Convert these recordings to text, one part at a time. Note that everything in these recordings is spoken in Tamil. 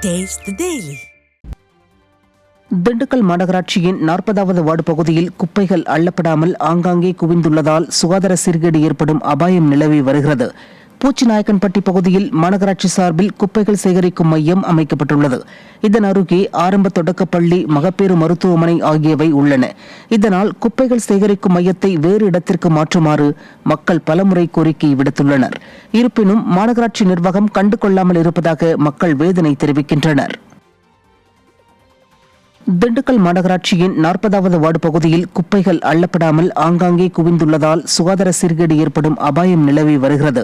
Taste the Daily. திண்டுக்கல் மாநகராட்சியின் 40வது வார்டு பகுதியில் குப்பைகள் அள்ளப்படாமல் ஆங்காங்கே குவிந்துள்ளதால் சுகாதார சீர்கேடு ஏற்படும் அபாயம் நிலவி வருகிறது. பூச்சிநாயக்கன்பட்டி பகுதியில் மாநகராட்சி சார்பில் குப்பைகள் சேகரிக்கும் மையம் அமைக்கப்பட்டுள்ளது. இதன் அருகே ஆரம்ப தொடக்கப்பள்ளி, மகப்பேறு மருத்துவமனை ஆகியவை உள்ளன. இதனால் குப்பைகள் சேகரிக்கும் மையத்தை வேறு இடத்திற்கு மாற்றுமாறு மக்கள் பலமுறை கோரிக்கை விடுத்துள்ளனர். இருப்பினும் மாநகராட்சி நிர்வாகம் கண்டுகொள்ளாமல் இருப்பதாக மக்கள் வேதனை தெரிவிக்கின்றனர். திண்டுக்கல் மாநகராட்சியின் 40வது வார்டு பகுதியில் குப்பைகள் அள்ளப்படாமல் ஆங்காங்கே குவிந்துள்ளதால் சுகாதார சீர்கேடு ஏற்படும் அபாயம் நிலவி வருகிறது.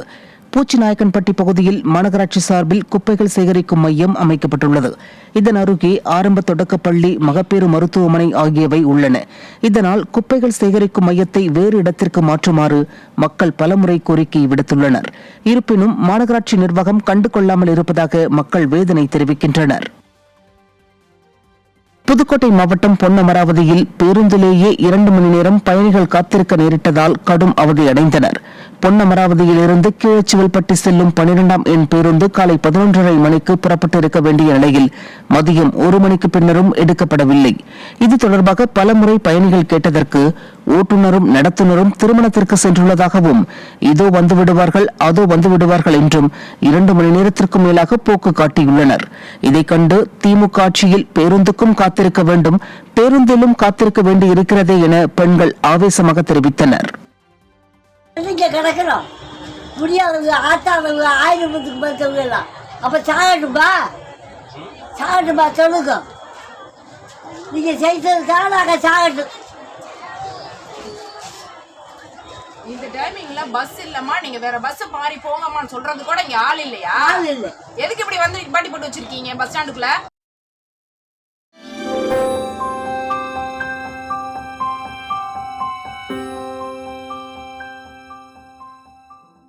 பூச்சிநாயக்கன்பட்டி பகுதியில் மாநகராட்சி சார்பில் குப்பைகள் சேகரிக்கும் மையம் அமைக்கப்பட்டுள்ளது. இதன் அருகே ஆரம்ப தொடக்கப்பள்ளி, மகப்பேறு மருத்துவமனை ஆகியவை உள்ளன. இதனால் குப்பைகள் சேகரிக்கும் மையத்தை வேறு இடத்திற்கு மாற்றுமாறு மக்கள் பலமுறை கோரிக்கை விடுத்துள்ளனர். இருப்பினும் மாநகராட்சி நிர்வாகம் கண்டுகொள்ளாமல் இருப்பதாக மக்கள் வேதனை தெரிவிக்கின்றனர். புதுக்கோட்டை மாவட்டம் பொன்னமராவதியில் பேருந்திலேயே 2 மணி நேரம் பயணிகள் காத்திருக்க நேரிட்டதால் கடும் அவதியடைந்தனர். பொன்னமராவதியிலிருந்து கீழச்சிவல்பட்டி செல்லும் 12ஆம் எண் பேருந்து காலை 11:30 மணிக்கு புறப்பட்டிருக்க வேண்டிய நிலையில் மதியம் 1 மணிக்கு பின்னரும் எடுக்கப்படவில்லை. இது தொடர்பாக பலமுறை பயணிகள் கேட்டதற்கு ஓட்டுநரும் நடத்துனரும் திருமணத்திற்கு சென்றுள்ளதாகவும், இதோ வந்துவிடுவார்கள், அதோ வந்துவிடுவார்கள் என்றும் 2 மணி நேரத்திற்கும் மேலாக போக்கு காட்டியுள்ளனர். இதைக் கண்டு திமுக ஆட்சியில் பேருந்துக்கும் காத்திருக்க வேண்டும், பேருந்திலும் காத்திருக்க வேண்டி இருக்கிறதே என பெண்கள் ஆவேசமாக தெரிவித்தனர். கிடக்கிறோம் முடியாதவங்க, ஆத்தாதவங்க, 1000 பார்த்தவங்க எல்லாம் அப்ப சாகட்டும்பா சொல்லுங்க. நீங்க செய்ததுக்காக நாங்க சாகட்டும். இந்த டைமிங்ல பஸ் இல்லம்மா, நீங்க வேற பஸ் மாறி போங்கம்மான்னு சொல்றது கூட இங்க ஆள் இல்லையா? ஆள் இல்ல. எதுக்கு இப்படி வந்து நிப்பாட்டி போட்டு வச்சிருக்கீங்க பஸ் ஸ்டாண்டுக்குள்ள?